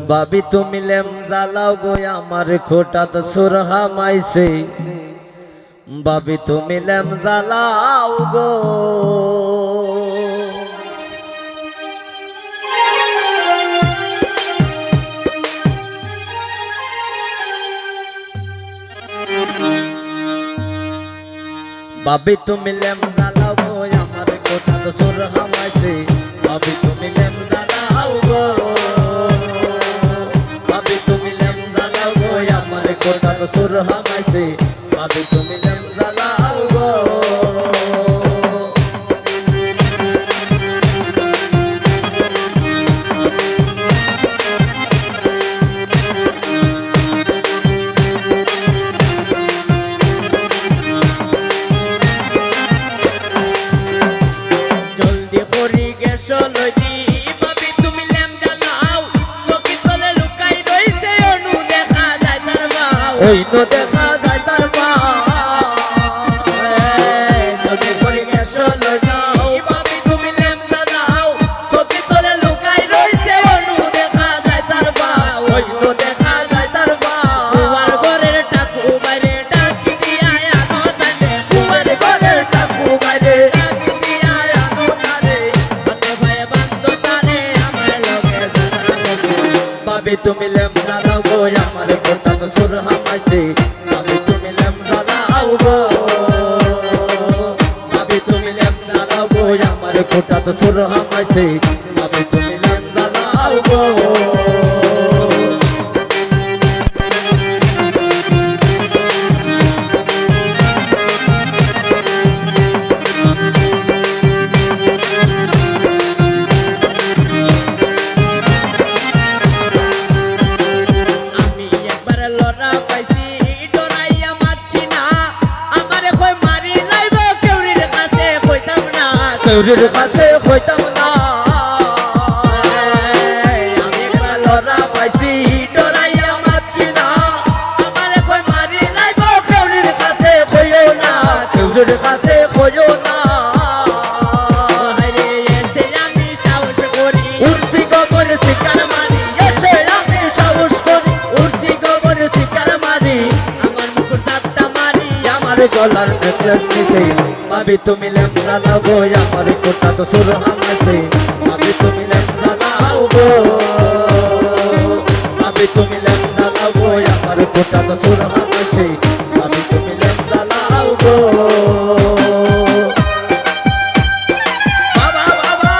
ভাবি তুমি লেম জ্বালাও গো আমার খোটাত সুরহা মাইছে ভাবি তুমি লেম জ্বালাও গো ভাবি তুমি লেম জ্বালাও গো আমার খোটাত সুরহা মাইছে ভাবি তুমি লেম জ্বালাও গো ভাবি তুমি লেম জ্বালাও গো আমার খোটাত সুরহা মাইছে ভাবি তুমি লেম জ্বালাও গো ওই নো দেখা যায় তার মা নদী পড়ে গেছো লইনাও ভাবি তুমি লেম জ্বালাও চোখে তোলে লুকাই রইছে অনু দেখা যায় তার মা ওই নো দেখা যায় তার মা তোমার ঘরের টাকু বাইরে ডাকি দিয়া আনো তারে তোমার ঘরের টাকু বাইরে ডাকি দিয়া আনো তারে হাতে ভাই বান্ধ তারে আমার লগে ভাবি তুমি লেম জ্বালাও গো আমার কোটা তো সুরহা মাইছে ভাবি তুমি লেম জ্বালাও গো ভাবি তুমি লেম জ্বালাও গো আমার কোটা তো সুরহা মাইছে ভাবি তুমি লেম জ্বালাও গো কেউরির কাছে কইতাম না আমি একবার লড়া পাইছি ডরাইয়া মারছি না আমার কই মারি লাইব কেউরির কাছে কইও না কেউরির কাছে কইও না আরে এসে আমি সাহস করি উড়ছি গোবর শিকার মারি এসে আমি সাহস করি উড়ছি গোবর শিকার মারি আমার মুকুট চাপটা মারি আমার গলার নেকলেস নিছে ভাবি তুমি লেম জ্বালাও গো আমার কোটা তো সুরহা মাইছে ভাবি তুমি লেম জ্বালাও গো ভাবি তুমি লেম জ্বালাও গো আমার কোটা তো সুরহা মাইছে ভাবি তুমি লেম জ্বালাও গো বাবা বাবা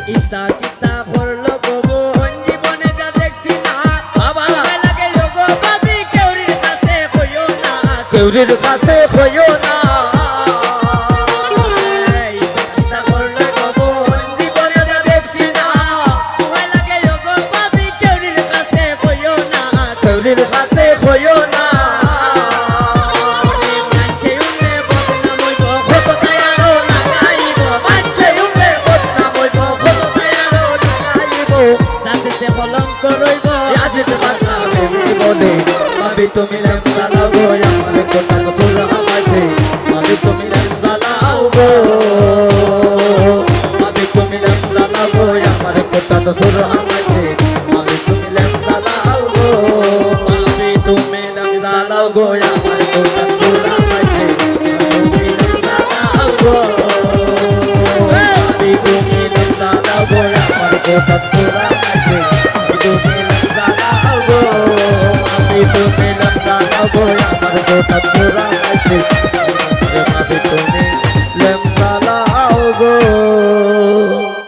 ইসা কিতা করলো গো বোন জীবনে যা দেখছি না বাবা লাগে গো ভাবি কেউরির কাছে কইও না কেউরির কাছে কইও না ইসা কিতা করলো গো বোন জীবনে যা দেখছি না লাগে গো ভাবি কেউরির কাছে কইও না কেউরির কাছে কইও না ভাবি তুমি লেম জ্বালাও গো আমার কোটা তো সুরহা মাইছে ভাবি তুমি লেম জ্বালাও গো ভাবি তুমি লেম জ্বালাও গো আমার কোটা তো সুরহা মাইছে ভাবি তুমি লেম জ্বালাও গো ভাবি তুমি লেম জ্বালাও গো আমার কোটা সুরহা মাইছে তুমি লেম জ্বালাও গো ভাবি তুমি লেম জ্বালাও গো আমার কোটা সুরহা মাইছে তুমি লেম জ্বালাও গো তুমি লেম জ্বালাও গো আমার কোটা সুরহা মাইছে